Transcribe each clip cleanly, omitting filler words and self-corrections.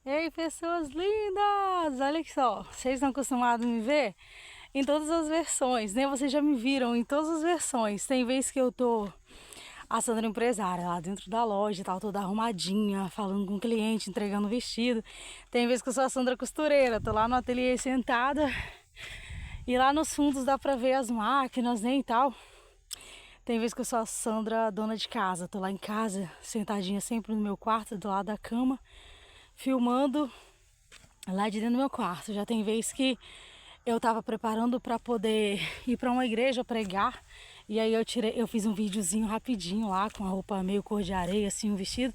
Ei, pessoas lindas! Olha só, vocês estão acostumados a me ver em todas as versões, né? Vocês já me viram em todas as versões. Tem vez que eu tô a Sandra empresária lá dentro da loja, tal, toda arrumadinha, falando com o cliente, entregando o vestido. Tem vez que eu sou a Sandra costureira, tô lá no ateliê sentada e lá nos fundos dá pra ver as máquinas, né, e tal. Tem vez que eu sou a Sandra dona de casa, tô lá em casa, sentadinha sempre no meu quarto, do lado da cama, filmando lá de dentro do meu quarto. Já tem vez que eu tava preparando para poder ir para uma igreja pregar, e aí eu fiz um videozinho rapidinho lá com a roupa meio cor de areia, assim, um vestido.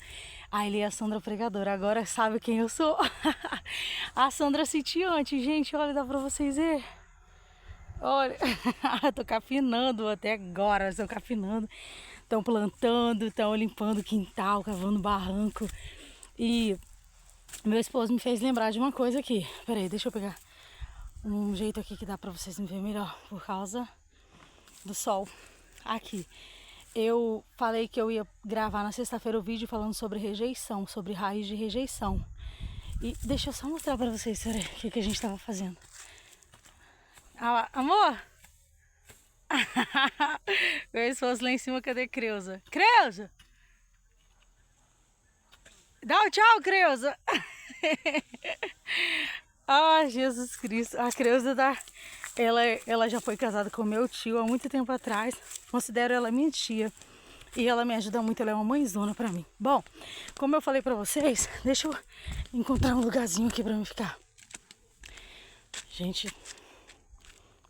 Aí ele é a Sandra pregadora. Agora sabe quem eu sou? A Sandra sitiante, gente, olha, dá para vocês ver. Olha, eu tô capinando até agora, estou capinando. Estão plantando, estão limpando o quintal, cavando barranco. E meu esposo me fez lembrar de uma coisa aqui. Peraí, deixa eu pegar um jeito aqui que dá pra vocês me ver melhor por causa do sol. Aqui. Eu falei que eu ia gravar na sexta-feira o vídeo falando sobre rejeição, sobre raiz de rejeição. E deixa eu só mostrar pra vocês, peraí, o que a gente tava fazendo. Ah lá, amor! Meu esposo lá em cima, cadê Creuza? Creuza! Dá um tchau, Creuza! Ah, Jesus Cristo. A Creuza ela já foi casada com meu tio há muito tempo atrás. Considero ela minha tia. E ela me ajuda muito, ela é uma mãezona pra mim. Bom, como eu falei pra vocês, deixa eu encontrar um lugarzinho aqui pra mim ficar. Gente.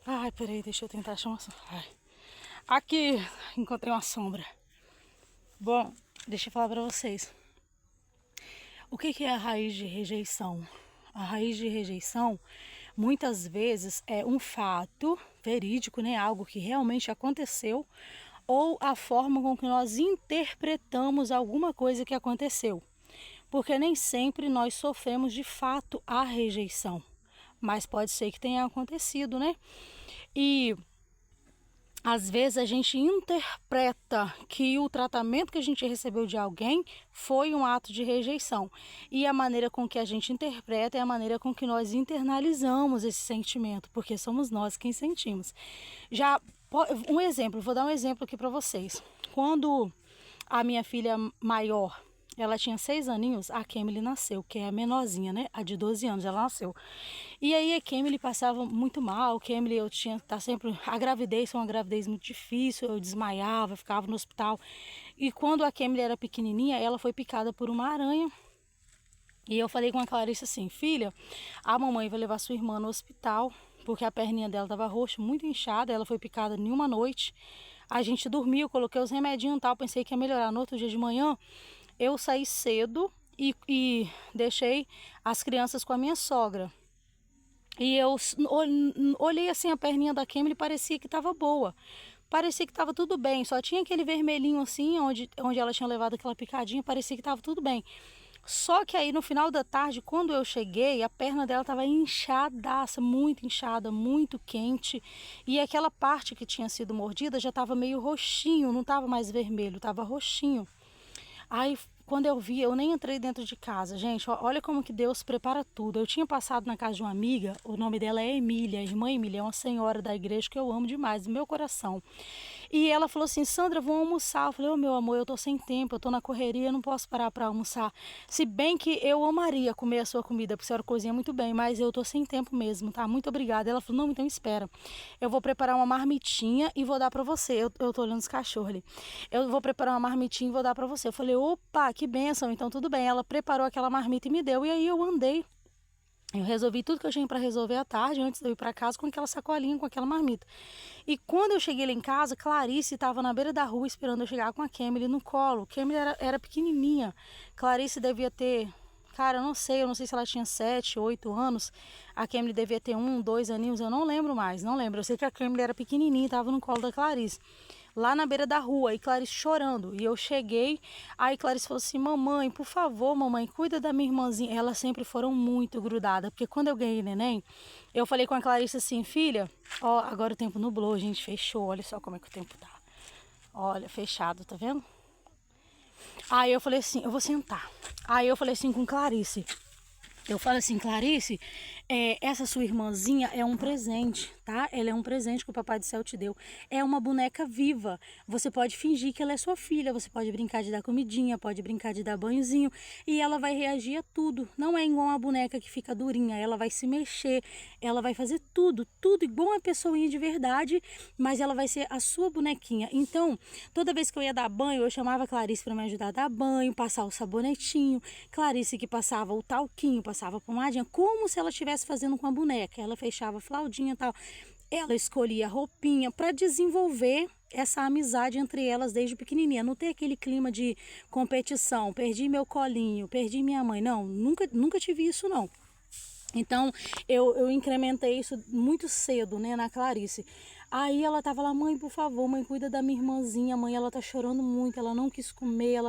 Ai, peraí, deixa eu tentar achar uma sombra. Ai. Aqui, encontrei uma sombra. Bom, deixa eu falar pra vocês. O que é a raiz de rejeição? A raiz de rejeição, muitas vezes, é um fato verídico, né? Algo que realmente aconteceu, ou a forma com que nós interpretamos alguma coisa que aconteceu. Porque nem sempre nós sofremos de fato a rejeição, mas pode ser que tenha acontecido, né? E às vezes a gente interpreta que o tratamento que a gente recebeu de alguém foi um ato de rejeição. E a maneira com que a gente interpreta é a maneira com que nós internalizamos esse sentimento, porque somos nós quem sentimos. Já um exemplo, vou dar um exemplo aqui para vocês. Quando a minha filha maior, ela tinha 6 aninhos, a Kemily nasceu, que é a menorzinha, né? A de 12 anos, ela nasceu. E aí a Kemily passava muito mal, Kemily eu tinha tá sempre a gravidez foi uma gravidez muito difícil, eu desmaiava, ficava no hospital. E quando a Kemily era pequenininha, ela foi picada por uma aranha. E eu falei com a Clarice assim: "Filha, a mamãe vai levar sua irmã no hospital, porque a perninha dela estava roxa, muito inchada, ela foi picada em uma noite. A gente dormiu, coloquei os remedinhos e tal, pensei que ia melhorar. No outro dia de manhã, eu saí cedo e deixei as crianças com a minha sogra. E eu olhei assim a perninha da Kemily e parecia que estava boa. Parecia que estava tudo bem, só tinha aquele vermelhinho assim, onde ela tinha levado aquela picadinha, parecia que estava tudo bem. Só que aí no final da tarde, quando eu cheguei, a perna dela estava inchadaça, muito inchada, muito quente. E aquela parte que tinha sido mordida já estava meio roxinho, não estava mais vermelho, estava roxinho. Aí, quando eu vi, eu nem entrei dentro de casa. Gente, olha como que Deus prepara tudo. Eu tinha passado na casa de uma amiga, o nome dela é Emília, a irmã Emília, é uma senhora da igreja que eu amo demais, do meu coração. E ela falou assim: "Sandra, vamos almoçar." Eu falei: "Ô, meu amor, eu tô sem tempo, eu tô na correria, eu não posso parar para almoçar. Se bem que eu amaria comer a sua comida, porque a senhora cozinha muito bem, mas eu tô sem tempo mesmo, tá? Muito obrigada." Ela falou: "Não, então espera. Eu vou preparar uma marmitinha e vou dar para você." Eu tô olhando os cachorros ali. "Eu vou preparar uma marmitinha e vou dar para você." Eu falei: "Opa, que bênção, então tudo bem." Ela preparou aquela marmita e me deu, e aí eu andei. Eu resolvi tudo que eu tinha para resolver à tarde, antes de eu ir para casa, com aquela sacolinha, com aquela marmita. E quando eu cheguei lá em casa, Clarice estava na beira da rua esperando eu chegar com a Kemily no colo. Kemily era pequenininha. Clarice devia ter, cara, eu não sei se ela tinha 7, 8 anos. A Kemily devia ter 1, 2 aninhos, eu não lembro mais, não lembro. Eu sei que a Kemily era pequenininha e estava no colo da Clarice, lá na beira da rua, e Clarice chorando. E eu cheguei, aí Clarice falou assim: "Mamãe, por favor, mamãe, cuida da minha irmãzinha." Elas sempre foram muito grudadas, porque quando eu ganhei neném, eu falei com a Clarice assim: "Filha, ó, agora o tempo nublou, gente, fechou, olha só como é que o tempo tá. Olha, fechado, tá vendo?" Aí eu falei assim: "Eu vou sentar." Aí eu falei assim com Clarice: Eu falo assim, Clarice, essa sua irmãzinha é um presente, tá? Ela é um presente que o Papai do Céu te deu. É uma boneca viva. Você pode fingir que ela é sua filha, você pode brincar de dar comidinha, pode brincar de dar banhozinho, e ela vai reagir a tudo. Não é igual uma boneca que fica durinha, ela vai se mexer, ela vai fazer tudo, tudo igual uma pessoinha de verdade, mas ela vai ser a sua bonequinha. Então, toda vez que eu ia dar banho, eu chamava a Clarice para me ajudar a dar banho, passar o sabonetinho, Clarice que passava o talquinho, passava a pomadinha, como se ela estivesse fazendo com a boneca. Ela fechava a flaudinha e tal. Ela escolhia a roupinha para desenvolver essa amizade entre elas desde pequenininha. Não ter aquele clima de competição, perdi meu colinho, perdi minha mãe. Não, nunca tive isso não. Então, eu incrementei isso muito cedo, né, na Clarice. Aí ela tava lá, mãe, por favor, mãe, cuida da minha irmãzinha, mãe, ela tá chorando muito, ela não quis comer,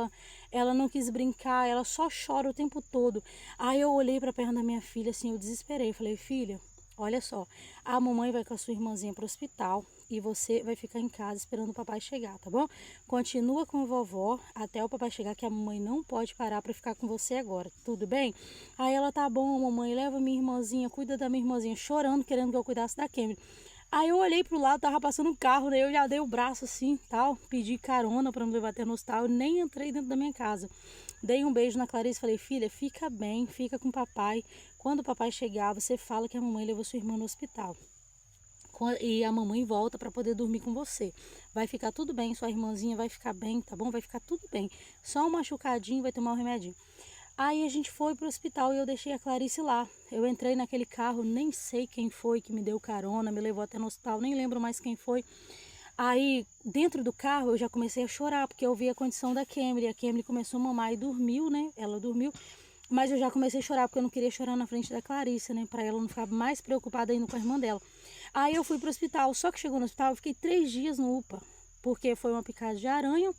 ela não quis brincar, ela só chora o tempo todo. Aí eu olhei pra perna da minha filha, assim, eu desesperei, falei, filha, olha só, a mamãe vai com a sua irmãzinha pro hospital e você vai ficar em casa esperando o papai chegar, tá bom? Continua com a vovó até o papai chegar, que a mamãe não pode parar pra ficar com você agora, tudo bem? Aí ela, tá bom, mamãe, leva minha irmãzinha, cuida da minha irmãzinha, chorando, querendo que eu cuidasse da Kemily. Aí eu olhei pro lado, tava passando um carro, daí eu já dei o braço assim, tal, pedi carona pra me levar até no hospital, eu nem entrei dentro da minha casa. Dei um beijo na Clarice, falei, filha, fica bem, fica com o papai. Quando o papai chegar, você fala que a mamãe levou sua irmã no hospital. E a mamãe volta para poder dormir com você. Vai ficar tudo bem, sua irmãzinha vai ficar bem, tá bom? Vai ficar tudo bem. Só um machucadinho, vai tomar um remedinho. Aí a gente foi pro hospital e eu deixei a Clarice lá. Eu entrei naquele carro, nem sei quem foi que me deu carona, me levou até no hospital, nem lembro mais quem foi. Aí, dentro do carro, eu já comecei a chorar, porque eu vi a condição da Kemily. A Kemily começou a mamar e dormiu, né? Ela dormiu. Mas eu já comecei a chorar, porque eu não queria chorar na frente da Clarice, né? Pra ela não ficar mais preocupada ainda com a irmã dela. Aí eu fui pro hospital. Só que chegou no hospital, eu fiquei 3 dias no UPA. Porque foi uma picada de aranha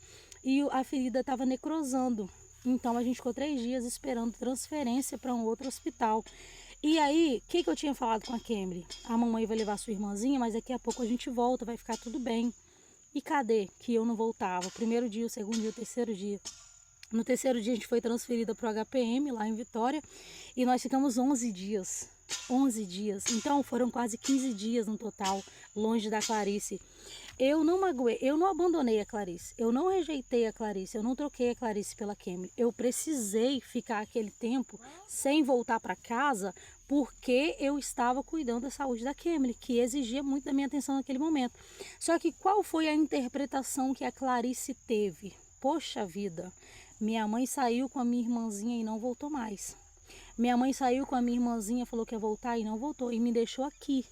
e a ferida estava necrosando. Então a gente ficou 3 dias esperando transferência para um outro hospital. E aí, o que eu tinha falado com a Kemily? A mamãe vai levar sua irmãzinha, mas daqui a pouco a gente volta, vai ficar tudo bem. E cadê que eu não voltava? O primeiro dia, o segundo dia, o terceiro dia. No terceiro dia a gente foi transferida para o HPM, lá em Vitória, e nós ficamos 11 dias. 11 dias. Então foram quase 15 dias no total, longe da Clarice. Eu não magoei, eu não abandonei a Clarice, eu não rejeitei a Clarice, eu não troquei a Clarice pela Kemily. Eu precisei ficar aquele tempo sem voltar para casa porque eu estava cuidando da saúde da Kemily, que exigia muito da minha atenção naquele momento. Só que qual foi a interpretação que a Clarice teve? Poxa vida, minha mãe saiu com a minha irmãzinha e não voltou mais. Minha mãe saiu com a minha irmãzinha, falou que ia voltar e não voltou, e me deixou aqui.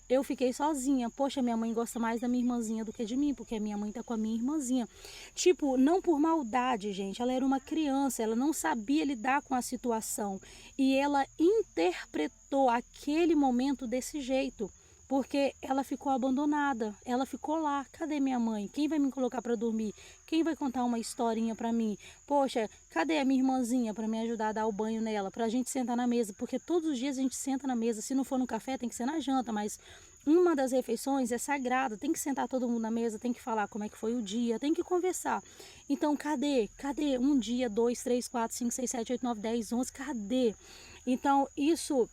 Eu fiquei sozinha. Poxa, minha mãe gosta mais da minha irmãzinha do que de mim, porque a minha mãe tá com a minha irmãzinha. Tipo, não por maldade, gente. Ela era uma criança, ela não sabia lidar com a situação. E ela interpretou aquele momento desse jeito. Porque ela ficou abandonada, ela ficou lá. Cadê minha mãe? Quem vai me colocar para dormir? Quem vai contar uma historinha para mim? Poxa, cadê a minha irmãzinha para me ajudar a dar o banho nela? Para a gente sentar na mesa, porque todos os dias a gente senta na mesa. Se não for no café, tem que ser na janta, mas uma das refeições é sagrada. Tem que sentar todo mundo na mesa, tem que falar como é que foi o dia, tem que conversar. Então, cadê? Cadê? 1 dia, 2, 3, 4, 5, 6, 7, 8, 9, 10, 11, cadê? Então, isso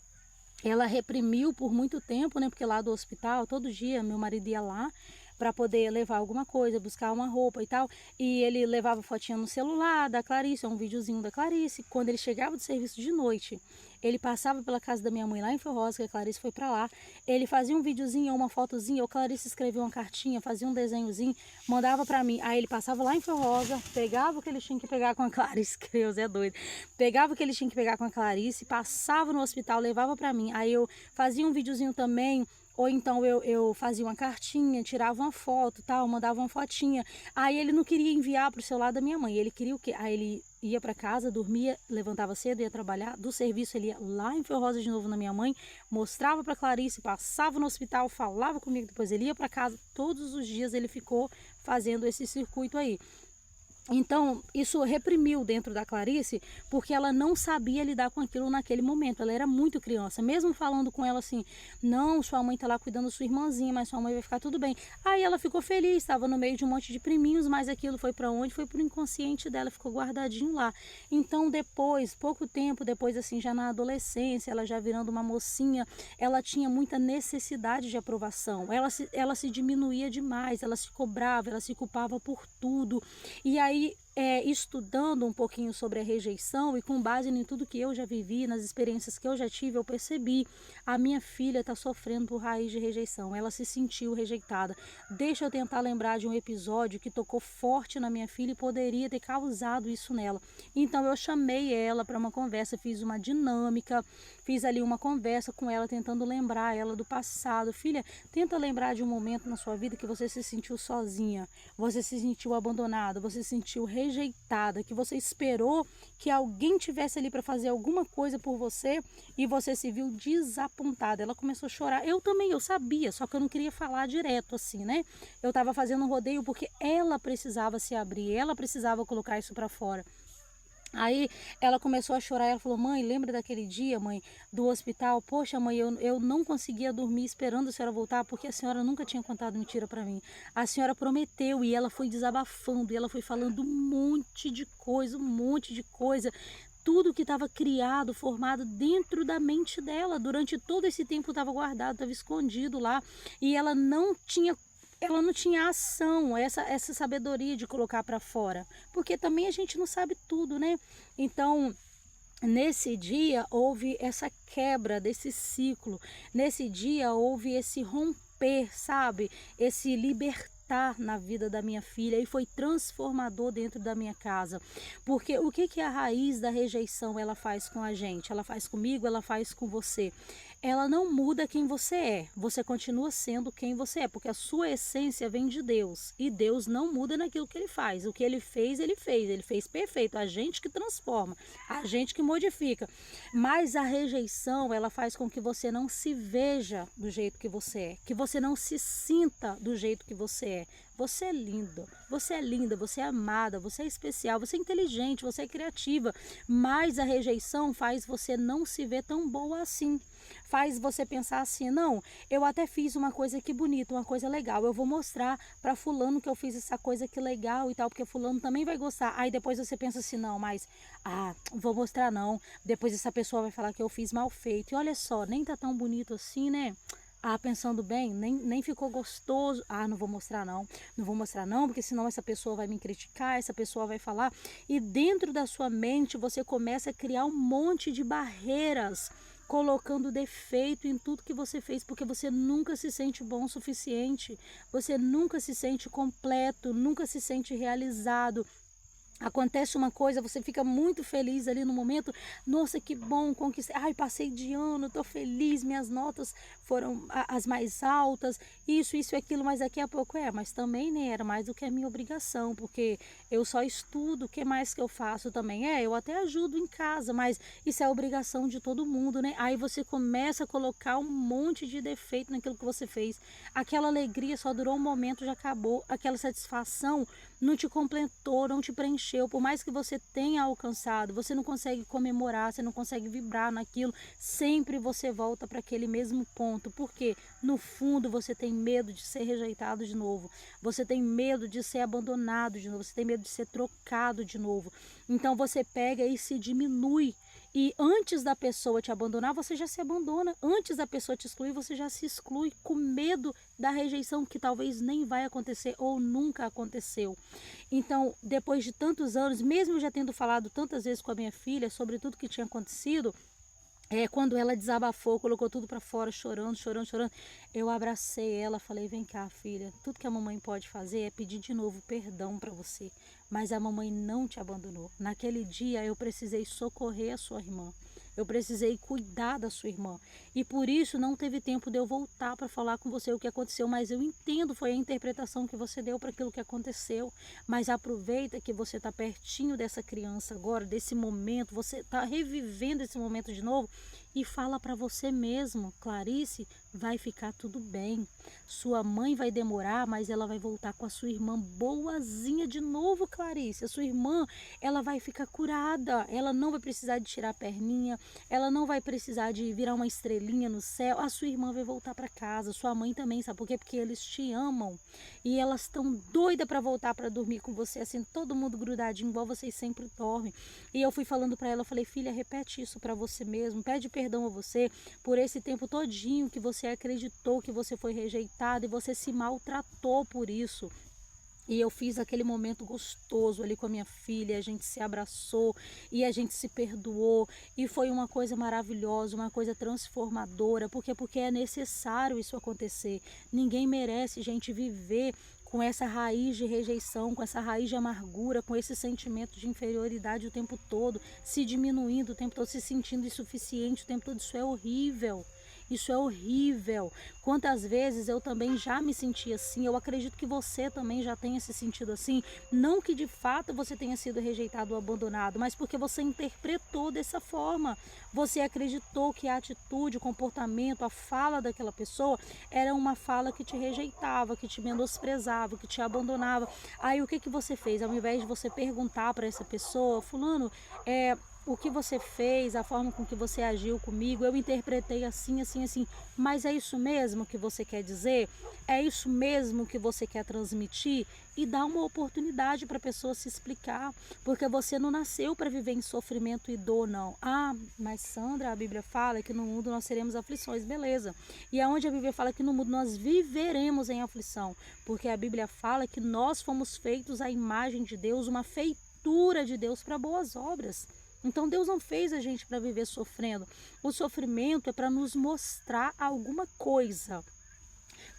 ela reprimiu por muito tempo, né? Porque lá do hospital, todo dia, meu marido ia lá para poder levar alguma coisa, buscar uma roupa e tal. E ele levava fotinha no celular da Clarice, um videozinho da Clarice. Quando ele chegava do serviço de noite, ele passava pela casa da minha mãe lá em Ferrosa, que a Clarice foi para lá. Ele fazia um videozinho ou uma fotozinha, ou Clarice escrevia uma cartinha, fazia um desenhozinho, mandava para mim. Aí ele passava lá em Ferrosa, pegava o que ele tinha que pegar com a Clarice, que Deus é doido. Pegava o que ele tinha que pegar com a Clarice, passava no hospital, levava para mim. Aí eu fazia um videozinho também, ou então eu fazia uma cartinha, tirava uma foto, tal, mandava uma fotinha. Aí ele não queria enviar para o celular da minha mãe, ele queria o quê? Aí ele ia para casa, dormia, levantava cedo, ia trabalhar. Do serviço ele ia lá em Ferrosa de novo na minha mãe, mostrava para Clarice, passava no hospital, falava comigo, depois ele ia para casa. Todos os dias ele ficou fazendo esse circuito aí. Então, isso reprimiu dentro da Clarice, porque ela não sabia lidar com aquilo naquele momento. Ela era muito criança. Mesmo falando com ela assim, não, sua mãe tá lá cuidando da sua irmãzinha, mas sua mãe vai ficar tudo bem. Aí ela ficou feliz, estava no meio de um monte de priminhos, mas aquilo foi para onde? Foi pro inconsciente dela, ficou guardadinho lá. Então, depois, pouco tempo depois, assim, já na adolescência, ela já virando uma mocinha, ela tinha muita necessidade de aprovação. Ela se diminuía demais, ela se cobrava, ela se culpava por tudo. E aí, estudando um pouquinho sobre a rejeição e com base em tudo que eu já vivi, nas experiências que eu já tive, eu percebi, a minha filha está sofrendo por raiz de rejeição, ela se sentiu rejeitada. Deixa eu tentar lembrar de um episódio que tocou forte na minha filha e poderia ter causado isso nela. Então eu chamei ela para uma conversa, fiz uma dinâmica, fiz ali uma conversa com ela, tentando lembrar ela do passado. Filha, tenta lembrar de um momento na sua vida que você se sentiu sozinha, você se sentiu abandonada, você se sentiu rejeitada, que você esperou que alguém tivesse ali para fazer alguma coisa por você e você se viu desapontada. Ela começou a chorar. Eu também, eu sabia, só que eu não queria falar direto assim, né? Eu estava fazendo um rodeio porque ela precisava se abrir, ela precisava colocar isso para fora. Aí ela começou a chorar, ela falou, mãe, lembra daquele dia, mãe, do hospital? Poxa, mãe, eu não conseguia dormir esperando a senhora voltar, porque a senhora nunca tinha contado mentira para mim. A senhora prometeu, e ela foi desabafando, e ela foi falando um monte de coisa. Tudo que estava criado, formado dentro da mente dela, durante todo esse tempo estava guardado, estava escondido lá, e ela não tinha ação, essa sabedoria de colocar para fora, porque também a gente não sabe tudo, né? Então, nesse dia houve essa quebra desse ciclo, nesse dia houve esse romper, sabe? Esse libertar na vida da minha filha e foi transformador dentro da minha casa. Porque o que a raiz da rejeição ela faz com a gente? Ela faz comigo, ela faz com você. Ela não muda quem você é, você continua sendo quem você é, porque a sua essência vem de Deus, e Deus não muda naquilo que ele faz. O que ele fez perfeito, a gente que transforma, a gente que modifica. Mas a rejeição, ela faz com que você não se veja do jeito que você é, que você não se sinta do jeito que você é. Você é lindo, você é linda, você é amada, você é especial, você é inteligente, você é criativa, mas a rejeição faz você não se ver tão boa assim. Faz você pensar assim, não, eu até fiz uma coisa que bonita, uma coisa legal, eu vou mostrar para fulano que eu fiz essa coisa que legal e tal, porque fulano também vai gostar. Aí depois você pensa assim, não, mas, vou mostrar não, depois essa pessoa vai falar que eu fiz mal feito. E olha só, nem tá tão bonito assim, né? Pensando bem, nem ficou gostoso. Não vou mostrar não. Não vou mostrar não, porque senão essa pessoa vai me criticar, essa pessoa vai falar. E dentro da sua mente você começa a criar um monte de barreiras, colocando defeito em tudo que você fez, porque você nunca se sente bom o suficiente. Você nunca se sente completo, nunca se sente realizado. Acontece uma coisa, você fica muito feliz ali no momento, nossa, que bom, conquistei, passei de ano, tô feliz, minhas notas foram as mais altas, isso e aquilo, mas daqui a pouco mas também nem era mais do que a minha obrigação, porque eu só estudo, o que mais que eu faço também? Eu até ajudo em casa, mas isso é obrigação de todo mundo, né? Aí você começa a colocar um monte de defeito naquilo que você fez, aquela alegria só durou um momento, já acabou, aquela satisfação não te completou, não te preencheu, por mais que você tenha alcançado, você não consegue comemorar, você não consegue vibrar naquilo, sempre você volta para aquele mesmo ponto, porque no fundo você tem medo de ser rejeitado de novo, você tem medo de ser abandonado de novo, você tem medo de ser trocado de novo, então você pega e se diminui. E antes da pessoa te abandonar, você já se abandona. Antes da pessoa te excluir, você já se exclui com medo da rejeição que talvez nem vai acontecer ou nunca aconteceu. Então, depois de tantos anos, mesmo já tendo falado tantas vezes com a minha filha sobre tudo que tinha acontecido, quando ela desabafou, colocou tudo para fora, chorando, eu abracei ela, falei, vem cá, filha, tudo que a mamãe pode fazer é pedir de novo perdão para você, mas a mamãe não te abandonou. Naquele dia eu precisei socorrer a sua irmã, eu precisei cuidar da sua irmã. E por isso não teve tempo de eu voltar para falar com você o que aconteceu, mas eu entendo, foi a interpretação que você deu para aquilo que aconteceu. Mas aproveita que você está pertinho dessa criança agora, desse momento, você está revivendo esse momento de novo e fala para você mesmo, Clarice, vai ficar tudo bem. Sua mãe vai demorar, mas ela vai voltar com a sua irmã boazinha de novo, Clarice. A sua irmã, ela vai ficar curada, ela não vai precisar de tirar a perninha, ela não vai precisar de virar uma estrelinha no céu. A sua irmã vai voltar para casa, sua mãe também, sabe por quê? Porque eles te amam e elas estão doidas para voltar para dormir com você, assim, todo mundo grudadinho, igual vocês sempre dormem. E eu fui falando para ela, eu falei, filha, repete isso para você mesmo, pede perdão a você por esse tempo todinho que você acreditou que você foi rejeitado e você se maltratou por isso. E eu fiz aquele momento gostoso ali com a minha filha, a gente se abraçou e a gente se perdoou e foi uma coisa maravilhosa, uma coisa transformadora, porque é necessário isso acontecer. Ninguém merece, gente, viver com essa raiz de rejeição, com essa raiz de amargura, com esse sentimento de inferioridade o tempo todo, se diminuindo o tempo todo, se sentindo insuficiente o tempo todo. Isso é horrível. Isso é horrível. Quantas vezes eu também já me senti assim, eu acredito que você também já tenha se sentido assim, não que de fato você tenha sido rejeitado ou abandonado, mas porque você interpretou dessa forma. Você acreditou que a atitude, o comportamento, a fala daquela pessoa era uma fala que te rejeitava, que te menosprezava, que te abandonava. Aí o que que você fez? Ao invés de você perguntar para essa pessoa, fulano, o que você fez, a forma com que você agiu comigo, eu interpretei assim, assim, assim. Mas é isso mesmo que você quer dizer? É isso mesmo que você quer transmitir? E dá uma oportunidade para a pessoa se explicar, porque você não nasceu para viver em sofrimento e dor, não. Ah, mas Sandra, a Bíblia fala que no mundo nós teremos aflições, beleza. E aonde a Bíblia fala que no mundo nós viveremos em aflição, porque a Bíblia fala que nós fomos feitos à imagem de Deus, uma feitura de Deus para boas obras. Então Deus não fez a gente para viver sofrendo. O sofrimento é para nos mostrar alguma coisa.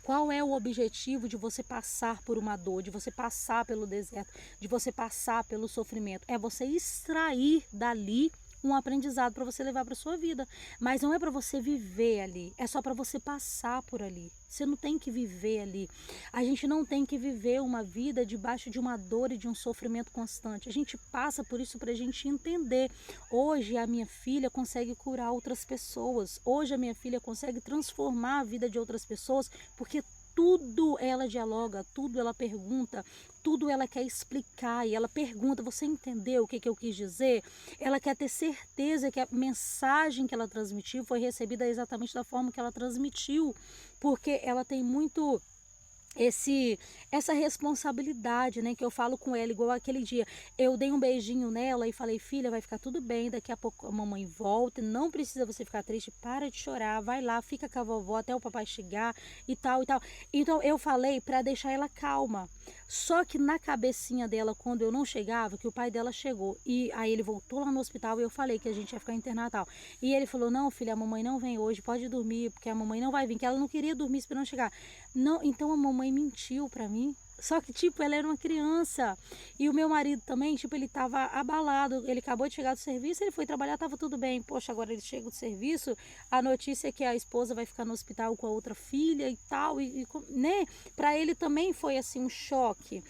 Qual é o objetivo de você passar por uma dor, de você passar pelo deserto, de você passar pelo sofrimento? É você extrair dali um aprendizado para você levar para sua vida. Mas não é para você viver ali, é só para você passar por ali. Você não tem que viver ali. A gente não tem que viver uma vida debaixo de uma dor e de um sofrimento constante. A gente passa por isso para a gente entender. Hoje a minha filha consegue curar outras pessoas. Hoje a minha filha consegue transformar a vida de outras pessoas, porque tudo ela dialoga, tudo ela pergunta, tudo ela quer explicar. E ela pergunta, você entendeu o que eu quis dizer? Ela quer ter certeza que a mensagem que ela transmitiu foi recebida exatamente da forma que ela transmitiu, porque ela tem muito essa responsabilidade, né, que eu falo com ela, igual aquele dia, eu dei um beijinho nela e falei, filha, vai ficar tudo bem, daqui a pouco a mamãe volta, não precisa você ficar triste, para de chorar, vai lá, fica com a vovó até o papai chegar e tal e tal. Então eu falei para deixar ela calma, só que na cabecinha dela, quando eu não chegava, que o pai dela chegou, e aí ele voltou lá no hospital e eu falei que a gente ia ficar internado e tal, e ele falou, não filha, a mamãe não vem hoje, pode dormir, porque a mamãe não vai vir, que ela não queria dormir esperando chegar. Não, então a mamãe mentiu pra mim. Só que, tipo, ela era uma criança. E o meu marido também, tipo, ele tava abalado. Ele acabou de chegar do serviço, ele foi trabalhar, tava tudo bem. Poxa, agora ele chega do serviço, a notícia é que a esposa vai ficar no hospital com a outra filha e tal, né? Pra ele também foi, assim, um choque.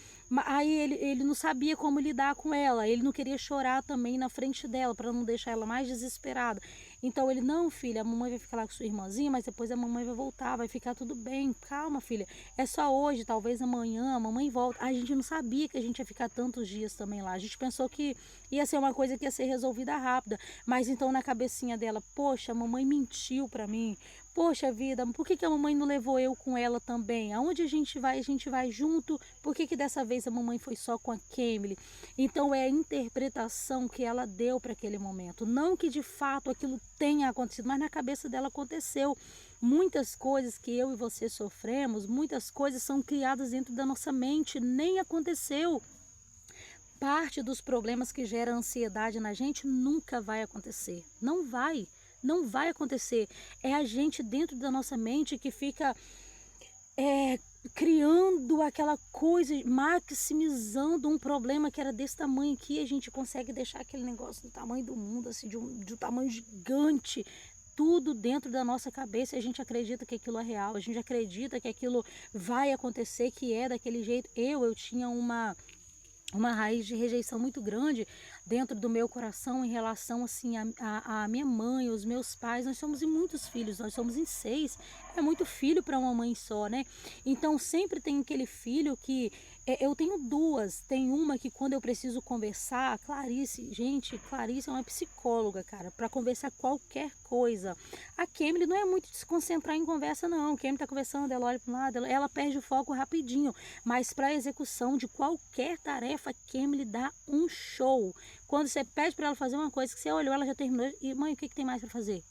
Aí ele não sabia como lidar com ela. Ele não queria chorar também na frente dela, pra não deixar ela mais desesperada. Então ele, não filha, a mamãe vai ficar lá com sua irmãzinha, mas depois a mamãe vai voltar, vai ficar tudo bem, calma filha, é só hoje, talvez amanhã a mamãe volta. A gente não sabia que a gente ia ficar tantos dias também lá, a gente pensou que ia ser uma coisa que ia ser resolvida rápida, mas então na cabecinha dela, poxa, a mamãe mentiu pra mim, poxa vida, por que a mamãe não levou eu com ela também? Aonde a gente vai junto, por que dessa vez a mamãe foi só com a Kemily? Então é a interpretação que ela deu para aquele momento, não que de fato aquilo tenha acontecido, mas na cabeça dela aconteceu. Muitas coisas que eu e você sofremos, muitas coisas são criadas dentro da nossa mente, nem aconteceu. Parte dos problemas que geram ansiedade na gente nunca vai acontecer, não vai acontecer. É a gente dentro da nossa mente que fica criando aquela coisa, maximizando um problema que era desse tamanho aqui, a gente consegue deixar aquele negócio do tamanho do mundo, assim, de um tamanho gigante, tudo dentro da nossa cabeça, e a gente acredita que aquilo é real, a gente acredita que aquilo vai acontecer, que é daquele jeito. Eu tinha uma raiz de rejeição muito grande dentro do meu coração em relação assim a minha mãe, os meus pais. Nós somos em muitos filhos, nós somos em 6, é muito filho para uma mãe só, né? Então sempre tem aquele filho que eu tenho 2, tem uma que quando eu preciso conversar, a Clarice, gente, Clarice é uma psicóloga, cara, para conversar qualquer coisa. A Kemily não é muito de se concentrar em conversa, não. A Kemily tá conversando, ela olha para um lado, ela perde o foco rapidinho, mas para execução de qualquer tarefa, a Kemily dá um show. Quando você pede para ela fazer uma coisa que você olhou, ela já terminou, e mãe, o que tem mais para fazer?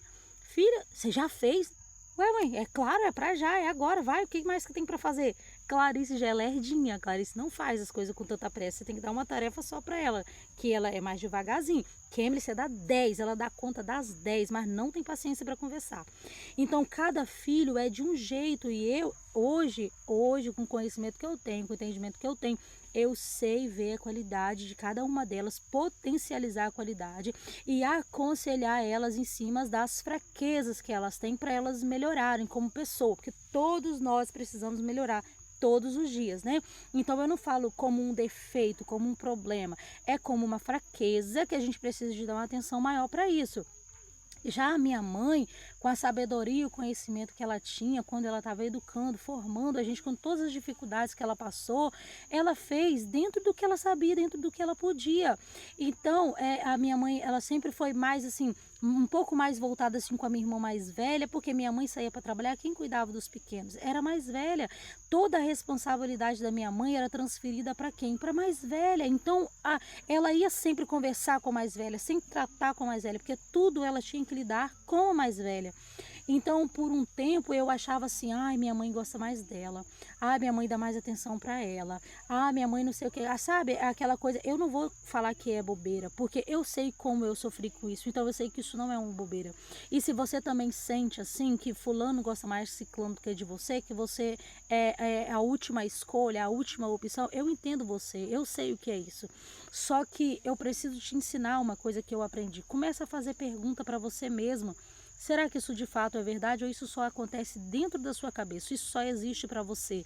Filha, você já fez? Ué, mãe, é claro, é pra já, é agora, vai, o que mais que tem para fazer? Clarice já é lerdinha, Clarice não faz as coisas com tanta pressa, você tem que dar uma tarefa só para ela, que ela é mais devagarzinho. Kemily, você dá 10, ela dá conta das 10, mas não tem paciência para conversar. Então, cada filho é de um jeito, e eu, hoje, com o conhecimento que eu tenho, com o entendimento que eu tenho, eu sei ver a qualidade de cada uma delas, potencializar a qualidade e aconselhar elas em cima das fraquezas que elas têm para elas melhorarem como pessoa, porque todos nós precisamos melhorar todos os dias, né? Então eu não falo como um defeito, como um problema, é como uma fraqueza que a gente precisa de dar uma atenção maior para isso. Já a minha mãe, com a sabedoria e o conhecimento que ela tinha quando ela estava educando, formando a gente com todas as dificuldades que ela passou, ela fez dentro do que ela sabia, dentro do que ela podia. Então, a minha mãe, ela sempre foi mais assim, um pouco mais voltada assim com a minha irmã mais velha, porque minha mãe saía para trabalhar, quem cuidava dos pequenos era mais velha. Toda a responsabilidade da minha mãe era transferida para quem? Para mais velha. Então, ela ia sempre conversar com a mais velha, sempre tratar com a mais velha, porque tudo ela tinha que lidar com a mais velha. Então, por um tempo, eu achava assim, ai, minha mãe gosta mais dela, ai, minha mãe dá mais atenção para ela, ai, minha mãe não sei o que, sabe, aquela coisa, eu não vou falar que é bobeira, porque eu sei como eu sofri com isso, então eu sei que isso não é uma bobeira. E se você também sente assim, que fulano gosta mais de ciclano do que de você, que você é a última escolha, a última opção, eu entendo você, eu sei o que é isso. Só que eu preciso te ensinar uma coisa que eu aprendi. Começa a fazer pergunta para você mesmo. Será que isso de fato é verdade ou isso só acontece dentro da sua cabeça? Isso só existe para você?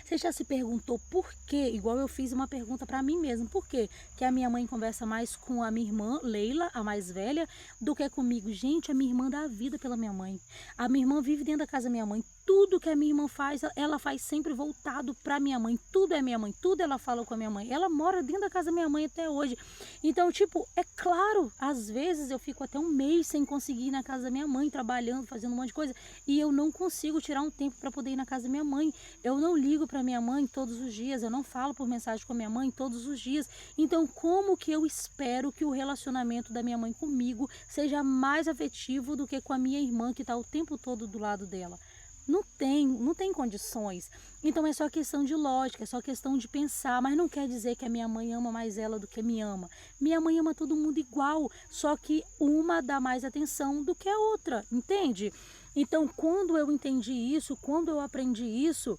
Você já se perguntou por quê? Igual eu fiz uma pergunta para mim mesma. Por quê? Que a minha mãe conversa mais com a minha irmã, Leila, a mais velha, do que comigo. Gente, a minha irmã dá a vida pela minha mãe. A minha irmã vive dentro da casa da minha mãe. Tudo que a minha irmã faz, ela faz sempre voltado para minha mãe. Tudo é minha mãe, tudo ela fala com a minha mãe. Ela mora dentro da casa da minha mãe até hoje. Então, tipo, é claro, às vezes eu fico até um mês sem conseguir ir na casa da minha mãe, trabalhando, fazendo um monte de coisa, e eu não consigo tirar um tempo para poder ir na casa da minha mãe. Eu não ligo para minha mãe todos os dias, eu não falo por mensagem com a minha mãe todos os dias. Então, como que eu espero que o relacionamento da minha mãe comigo seja mais afetivo do que com a minha irmã, que está o tempo todo do lado dela? Não tem condições. Então é só questão de lógica, é só questão de pensar, mas não quer dizer que a minha mãe ama mais ela do que me ama. Minha mãe ama todo mundo igual, só que uma dá mais atenção do que a outra, entende? Então, quando eu entendi isso, quando eu aprendi isso,